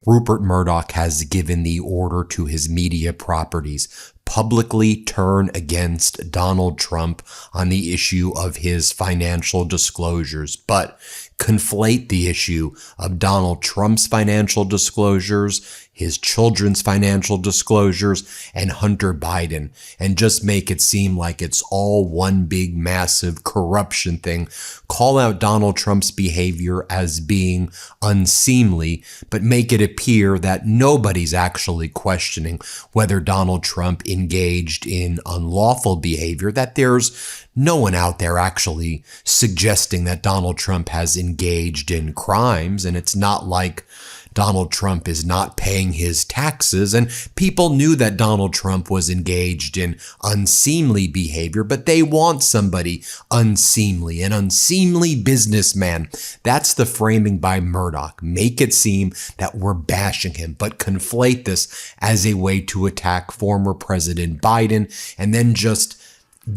Rupert Murdoch has given the order to his media properties publicly turn against Donald Trump on the issue of his financial disclosures, but conflate the issue of Donald Trump's financial disclosures, his children's financial disclosures, and Hunter Biden, and just make it seem like it's all one big massive corruption thing. Call out Donald Trump's behavior as being unseemly, but make it appear that nobody's actually questioning whether Donald Trump engaged in unlawful behavior, that there's no one out there actually suggesting that Donald Trump has engaged in crimes, and it's not like Donald Trump is not paying his taxes, and people knew that Donald Trump was engaged in unseemly behavior, but they want somebody unseemly, an unseemly businessman. That's the framing by Murdoch. Make it seem that we're bashing him, but conflate this as a way to attack former President Biden, and then just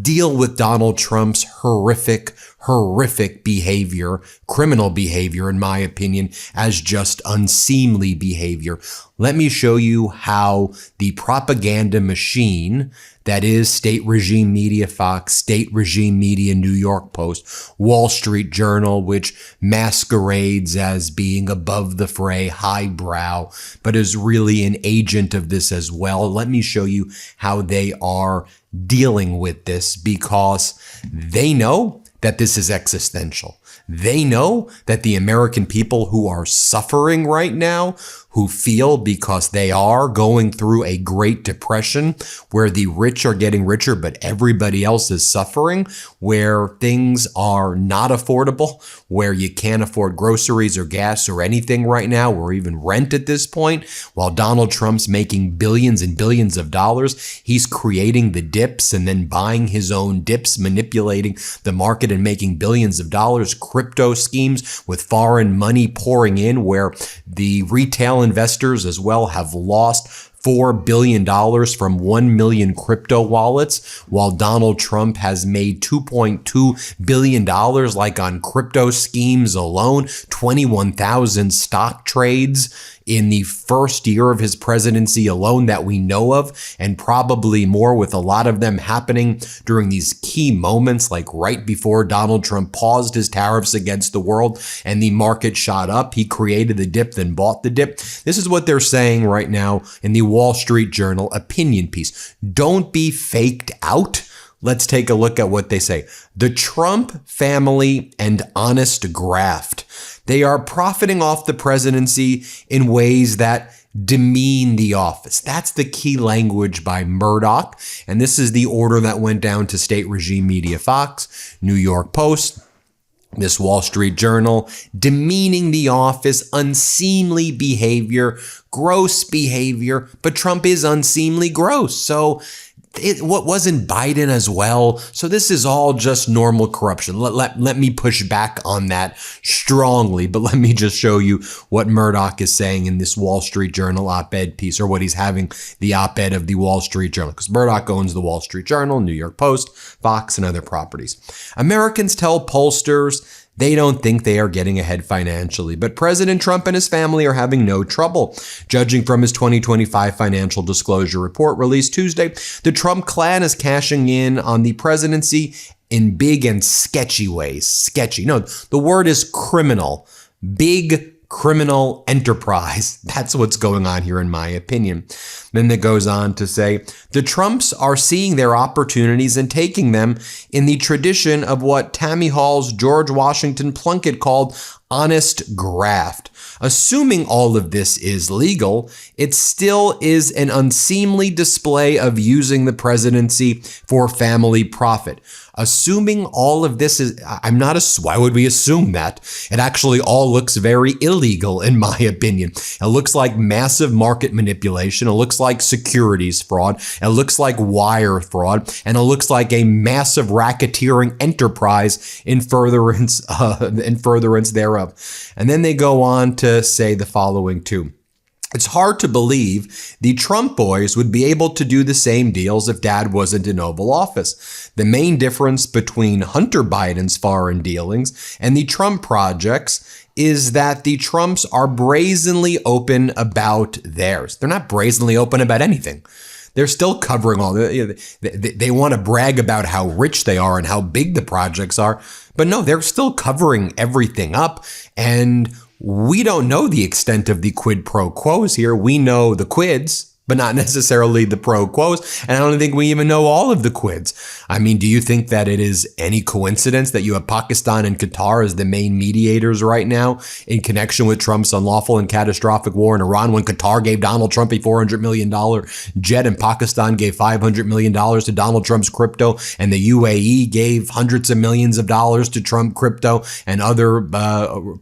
deal with Donald Trump's horrific behavior, criminal behavior, in my opinion, as just unseemly behavior. Let me show you how the propaganda machine that is state regime media Fox, state regime media New York Post, Wall Street Journal, which masquerades as being above the fray, highbrow, but is really an agent of this as well. Let me show you how they are dealing with this, because they know that this is existential. They know that the American people who are suffering right now, who feel because they are going through a Great Depression where the rich are getting richer, but everybody else is suffering, where things are not affordable, where you can't afford groceries or gas or anything right now, or even rent at this point, while Donald Trump's making billions and billions of dollars. He's creating the dips and then buying his own dips, manipulating the market and making billions of dollars, crypto schemes with foreign money pouring in, where the retail investors as well have lost $4 billion from 1 million crypto wallets, while Donald Trump has made $2.2 billion like on crypto schemes alone, 21,000 stock trades in the first year of his presidency alone that we know of, and probably more, with a lot of them happening during these key moments, like right before Donald Trump paused his tariffs against the world and the market shot up. He created the dip, then bought the dip. This is what they're saying right now in the Wall Street Journal opinion piece. Don't be faked out. Let's take a look at what they say. The Trump family and honest graft. They are profiting off the presidency in ways that demean the office. That's the key language by Murdoch. And this is the order that went down to state regime media Fox, New York Post, this Wall Street Journal, demeaning the office, unseemly behavior, gross behavior, but Trump is unseemly gross. So what wasn't Biden as well? So this is all just normal corruption. Let me push back on that strongly, but let me just show you what Murdoch is saying in this Wall Street Journal op-ed piece, or what he's having the op-ed of the Wall Street Journal, because Murdoch owns the Wall Street Journal, New York Post, Fox, and other properties. Americans tell pollsters they don't think they are getting ahead financially, but President Trump and his family are having no trouble. Judging from his 2025 financial disclosure report released Tuesday, the Trump clan is cashing in on the presidency in big and sketchy ways. Sketchy. No, the word is criminal. Big criminal enterprise. That's what's going on here, in my opinion. Then it goes on to say, the Trumps are seeing their opportunities and taking them in the tradition of what Tammy Hall's George Washington Plunkett called honest graft. Assuming all of this is legal, it still is an unseemly display of using the presidency for family profit. Assuming all of this is, why would we assume that? It actually all looks very illegal, in my opinion. It looks like massive market manipulation. It looks like securities fraud. It looks like wire fraud. And it looks like a massive racketeering enterprise in furtherance thereof. And then they go on to say the following too. It's hard to believe the Trump boys would be able to do the same deals if Dad wasn't in Oval Office. The main difference between Hunter Biden's foreign dealings and the Trump projects is that the Trumps are brazenly open about theirs. They're not brazenly open about anything. They're still covering all they want to brag about how rich they are and how big the projects are. But no, they're still covering everything up. And we don't know the extent of the quid pro quos here. We know the quids, but not necessarily the pro quos. And I don't think we even know all of the quids. I mean, do you think that it is any coincidence that you have Pakistan and Qatar as the main mediators right now in connection with Trump's unlawful and catastrophic war in Iran, when Qatar gave Donald Trump a $400 million jet and Pakistan gave $500 million to Donald Trump's crypto, and the UAE gave hundreds of millions of dollars to Trump crypto and other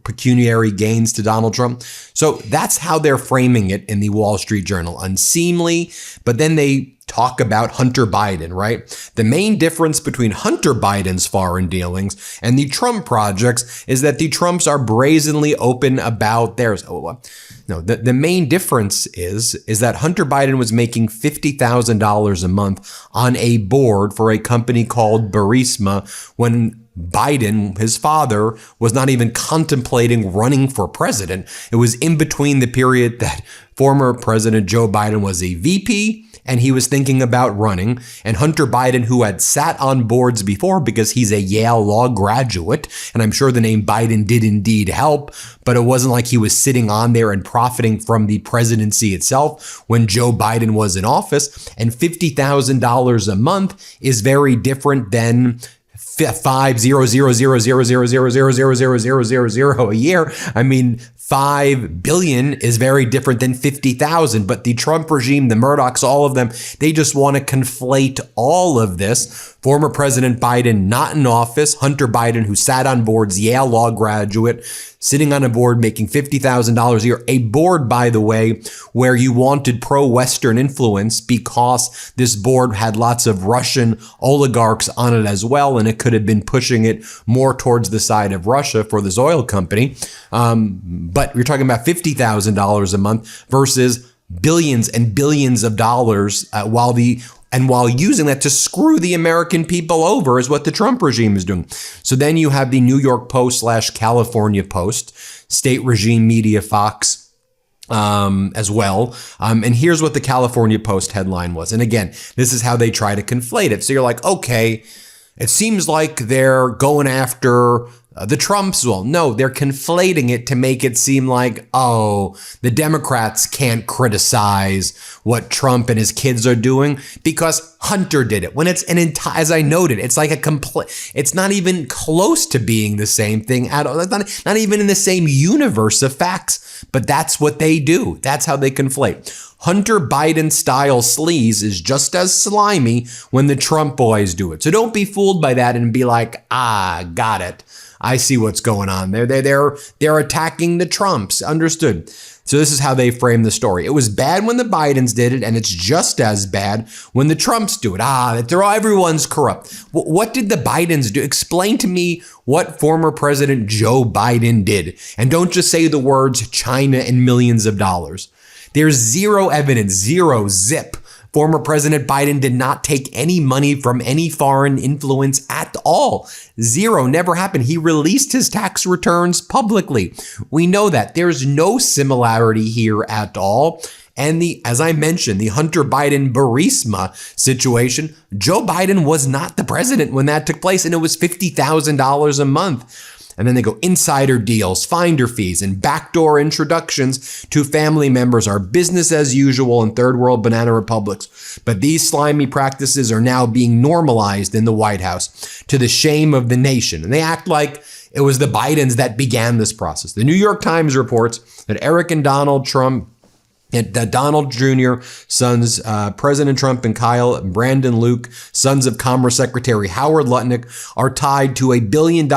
pecuniary gains to Donald Trump? So that's how they're framing it in the Wall Street Journal. Unseemly, but then they talk about Hunter Biden, right? The main difference between Hunter Biden's foreign dealings and the Trump projects is that the Trumps are brazenly open about theirs. No, the main difference is that Hunter Biden was making $50,000 a month on a board for a company called Burisma when Biden, his father, was not even contemplating running for president. It was in between the period that former President Joe Biden was a VP and he was thinking about running, and Hunter Biden, who had sat on boards before because he's a Yale law graduate, and I'm sure the name Biden did indeed help, but it wasn't like he was sitting on there and profiting from the presidency itself when Joe Biden was in office. And $50,000 a month is very different than $5,000,000,000,000,000 a year. I mean, $5 billion is very different than 50,000. But the Trump regime, the Murdochs, all of them, they just want to conflate all of this. Former President Biden, not in office. Hunter Biden, who sat on boards, Yale law graduate, sitting on a board making $50,000 a year. A board, by the way, where you wanted pro-Western influence because this board had lots of Russian oligarchs on it as well, and it could have been pushing it more towards the side of Russia for this oil company. But you're talking about $50,000 a month versus billions and billions of dollars while using that to screw the American people over is what the Trump regime is doing. So then you have the New York Post / California Post, state regime media Fox, as well. And here's what the California Post headline was. And again, this is how they try to conflate it. So you're like, okay, it seems like they're going after the Trumps. Well, no, they're conflating it to make it seem like, oh, the Democrats can't criticize what Trump and his kids are doing because Hunter did it. When it's as I noted, it's like it's not even close to being the same thing at all. It's not even in the same universe of facts, but that's what they do. That's how they conflate. Hunter Biden style sleaze is just as slimy when the Trump boys do it. So don't be fooled by that and be like, got it. I see what's going on there. They're attacking the Trumps. Understood. So this is how they frame the story. It was bad when the Bidens did it, and it's just as bad when the Trumps do it. Everyone's corrupt. What did the Bidens do? Explain to me what former President Joe Biden did. And don't just say the words China and millions of dollars. There's zero evidence, zero zip. Former President Biden did not take any money from any foreign influence at all. Zero, never happened. He released his tax returns publicly. We know that. There's no similarity here at all. And as I mentioned, the Hunter Biden Burisma situation, Joe Biden was not the president when that took place, and it was $50,000 a month. And then they go insider deals, finder fees, and backdoor introductions to family members are business as usual in third world banana republics. But these slimy practices are now being normalized in the White House to the shame of the nation. And they act like it was the Bidens that began this process. The New York Times reports that Eric and Donald Trump, that Donald Jr., sons President Trump and Kyle and Brandon Luke, sons of Commerce Secretary Howard Lutnick, are tied to a $1 billion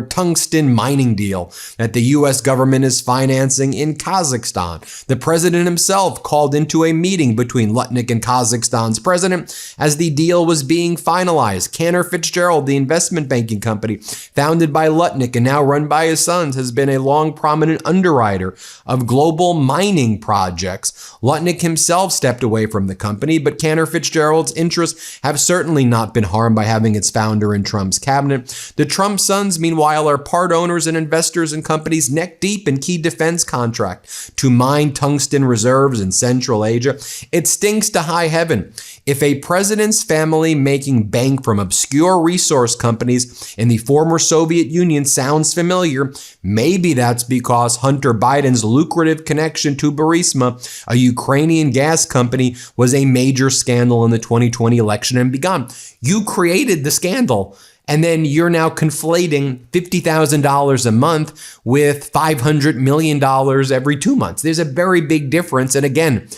tungsten mining deal that the U.S. government is financing in Kazakhstan. The president himself called into a meeting between Lutnick and Kazakhstan's president as the deal was being finalized. Cantor Fitzgerald, the investment banking company founded by Lutnick and now run by his sons, has been a long prominent underwriter of global mining projects stocks. Lutnick himself stepped away from the company, but Cantor Fitzgerald's interests have certainly not been harmed by having its founder in Trump's cabinet. The Trump sons, meanwhile, are part owners and investors in companies neck deep in key defense contract to mine tungsten reserves in Central Asia. It stinks to high heaven. If a president's family making bank from obscure resource companies in the former Soviet Union sounds familiar, maybe that's because Hunter Biden's lucrative connection to Burisma, a Ukrainian gas company, was a major scandal in the 2020 election and begun. You created the scandal. And then you're now conflating $50,000 a month with $500 million every 2 months. There's a very big difference. And again,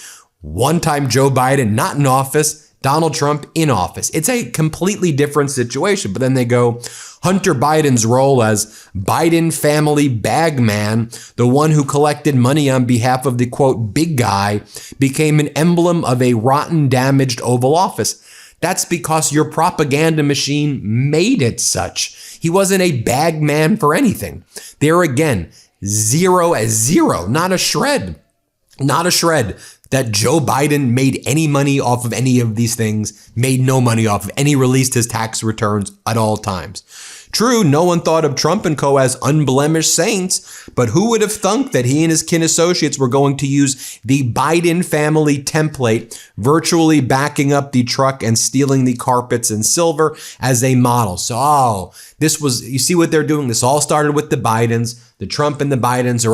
one time Joe Biden not in office, Donald Trump in office. It's a completely different situation. But then they go, Hunter Biden's role as Biden family bagman, the one who collected money on behalf of the, quote, big guy, became an emblem of a rotten, damaged Oval Office. That's because your propaganda machine made it such. He wasn't a bagman for anything. There again, zero as zero, not a shred that Joe Biden made any money off of any of these things, made no money off of any, released his tax returns at all times. True, no one thought of Trump and co. as unblemished saints, but who would have thunk that he and his kin associates were going to use the Biden family template, virtually backing up the truck and stealing the carpets and silver as a model? So, this was, you see what they're doing? This all started with the Bidens. The Trump and the Bidens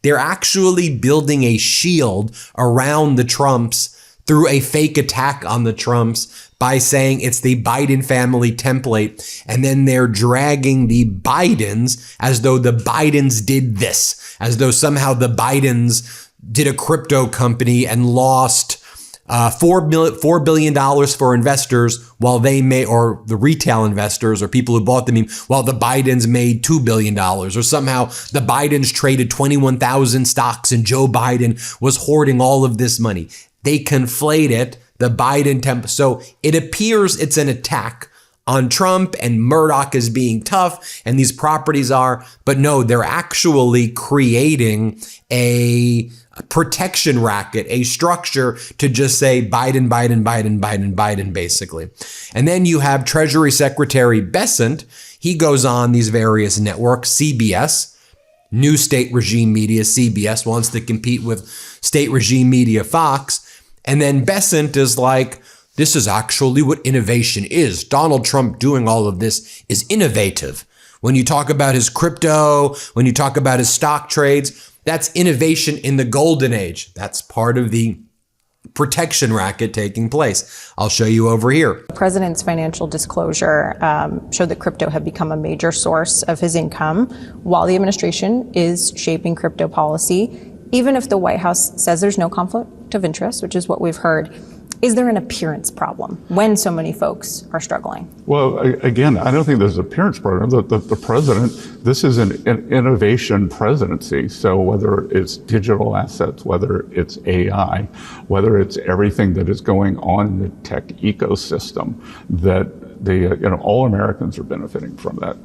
they're actually building a shield around the Trumps through a fake attack on the Trumps by saying it's the Biden family template. And then they're dragging the Bidens as though the Bidens did this, as though somehow the Bidens did a crypto company and lost $4 billion for investors while they may, or the retail investors or people who bought them, while the Bidens made $2 billion, or somehow the Bidens traded 21,000 stocks and Joe Biden was hoarding all of this money. They conflate it, the Biden template. So it appears it's an attack on Trump and Murdoch as being tough and these properties are, but no, they're actually creating a protection racket, a structure to just say Biden, Biden, Biden, Biden, Biden, basically. And then you have Treasury Secretary Bessent. He goes on these various networks, CBS, new state regime media, CBS wants to compete with state regime media, Fox. And then Bessent is like, this is actually what innovation is. Donald Trump doing all of this is innovative. When you talk about his crypto, when you talk about his stock trades, that's innovation in the golden age. That's part of the protection racket taking place. I'll show you over here. The president's financial disclosure showed that crypto had become a major source of his income while the administration is shaping crypto policy. Even if the White House says there's no conflict of interest, which is what we've heard, is there an appearance problem when so many folks are struggling? Well, again, I don't think there's an appearance problem. The president, this is an innovation presidency. So whether it's digital assets, whether it's AI, whether it's everything that is going on in the tech ecosystem, that all Americans are benefiting from that.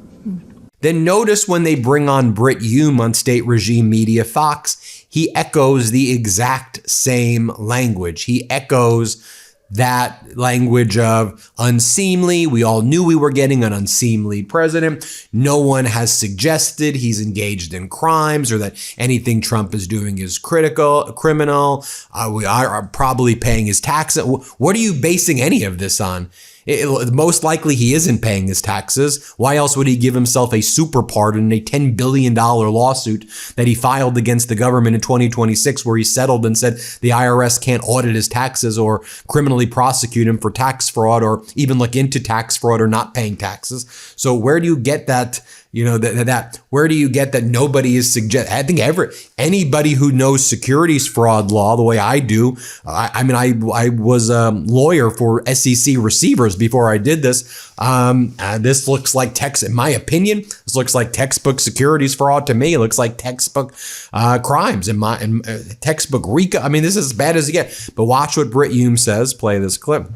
Then notice when they bring on Brit Hume on state regime media Fox, he echoes the exact same language. He echoes that language of unseemly. We all knew we were getting an unseemly president. No one has suggested he's engaged in crimes or that anything Trump is doing is criminal. We are probably paying his taxes. What are you basing any of this on? Most likely he isn't paying his taxes. Why else would he give himself a super pardon, a $10 billion lawsuit that he filed against the government in 2026 where he settled and said the IRS can't audit his taxes or criminally prosecute him for tax fraud or even look into tax fraud or not paying taxes. So where do you get that? Where do you get that nobody is I think anybody who knows securities fraud law the way I do, I was a lawyer for SEC receivers before I did this. This looks like in my opinion, this looks like textbook securities fraud to me. It looks like textbook crimes and textbook RICO. I mean, this is as bad as you get. But watch what Brit Hume says. Play this clip.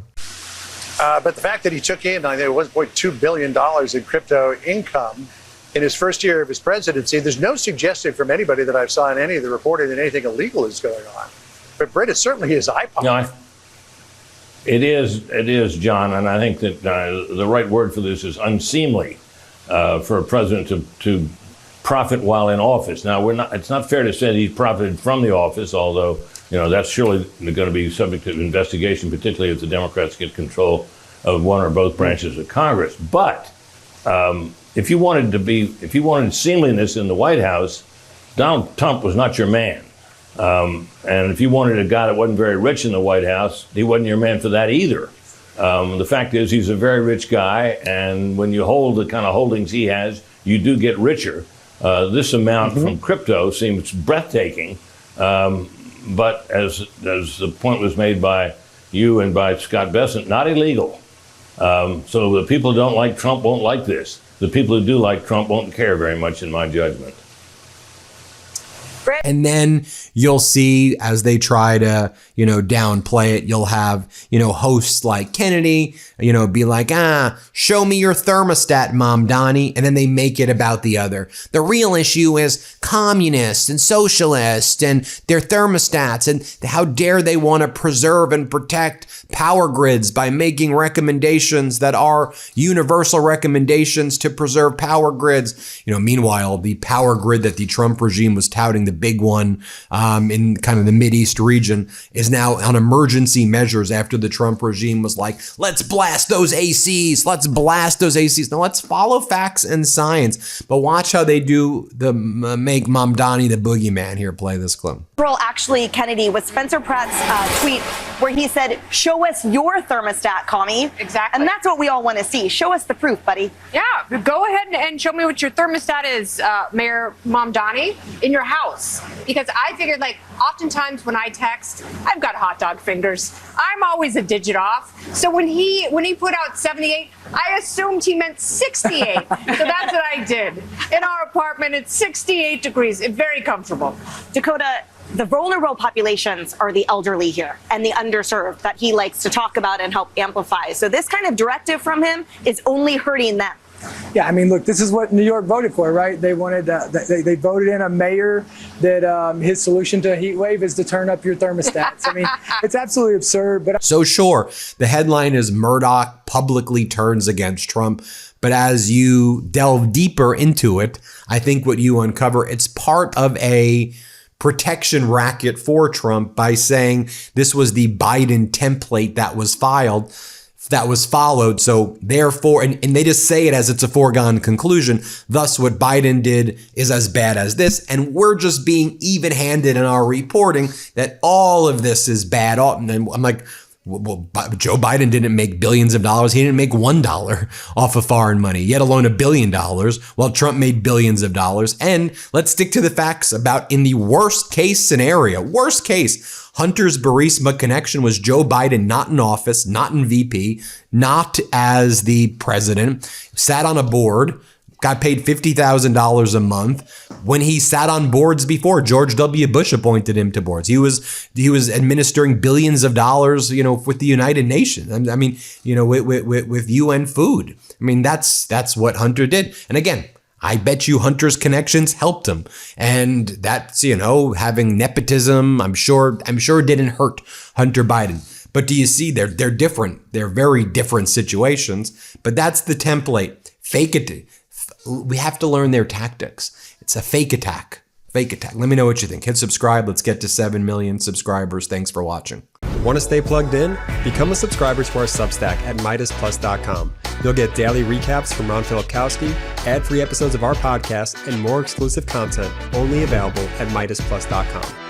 But the fact that he took in, I think, $1.2 billion in crypto income in his first year of his presidency, there's no suggestion from anybody that I've saw in any of the reporting that anything illegal is going on. But Britt, it's certainly his iPod. No, it is, John, and I think that the right word for this is unseemly for a president to profit while in office. Now, it's not fair to say that he profited from the office, although that's surely going to be subject to investigation, particularly if the Democrats get control of one or both branches of Congress. But if you wanted seemliness in the White House, Donald Trump was not your man. And if you wanted a guy that wasn't very rich in the White House, he wasn't your man for that either. The fact is, he's a very rich guy, and when you hold the kind of holdings he has, you do get richer. This amount from crypto seems breathtaking, but as the point was made by you and by Scott Bessent, not illegal. So the people who don't like Trump won't like this. The people who do like Trump won't care very much, in my judgment. And then you'll see, as they try to, downplay it, you'll have, hosts like Kennedy, be like, show me your thermostat, Mom Donnie. And then they make it about the other. The real issue is communists and socialists and their thermostats, and how dare they want to preserve and protect power grids by making recommendations that are universal recommendations to preserve power grids. Meanwhile, the power grid that the Trump regime was touting, the big one in kind of the Mideast region, is now on emergency measures after the Trump regime was like, let's blast those ACs. Let's blast those ACs. Now let's follow facts and science. But watch how they do make Mamdani the boogeyman here. Play this clip. Actually, Kennedy, was Spencer Pratt's tweet where he said, show us your thermostat, commie. Exactly. And that's what we all want to see. Show us the proof, buddy. Yeah, go ahead and show me what your thermostat is, Mayor Mamdani, in your house. Because I figured, oftentimes when I text, I've got hot dog fingers. I'm always a digit off. So when he put out 78, I assumed he meant 68. So that's what I did. In our apartment, it's 68 degrees. It's very comfortable. Dakota, the vulnerable populations are the elderly here and the underserved that he likes to talk about and help amplify. So this kind of directive from him is only hurting them. Yeah, I mean, look, this is what New York voted for, right? They wanted they voted in a mayor that his solution to a heat wave is to turn up your thermostats. I mean, it's absolutely absurd. But so sure, the headline is Murdoch publicly turns against Trump. But as you delve deeper into it, I think what you uncover, it's part of a protection racket for Trump by saying this was the Biden template that was followed. So therefore, and they just say it as it's a foregone conclusion. Thus, what Biden did is as bad as this. And we're just being even-handed in our reporting that all of this is bad. And I'm like, well, Joe Biden didn't make billions of dollars. He didn't make $1 off of foreign money, yet alone $1 billion, while Trump made billions of dollars. And let's stick to the facts about in the worst case scenario, Hunter's Burisma connection was Joe Biden not in office, not in VP, not as the president, sat on a board, got paid $50,000 a month. When he sat on boards before, George W. Bush appointed him to boards. He was administering billions of dollars, with the United Nations. I mean, with UN food. I mean, that's what Hunter did. And again, I bet you Hunter's connections helped him. And that's, having nepotism, I'm sure didn't hurt Hunter Biden. But do you see they're different. They're very different situations. But that's the template. Fake it. We have to learn their tactics. It's a fake attack. Let me know what you think. Hit subscribe. Let's get to 7 million subscribers. Thanks for watching. Want to stay plugged in? Become a subscriber to our Substack at MeidasPlus.com. You'll get daily recaps from Ron Filipkowski, ad-free episodes of our podcast, and more exclusive content only available at MeidasPlus.com.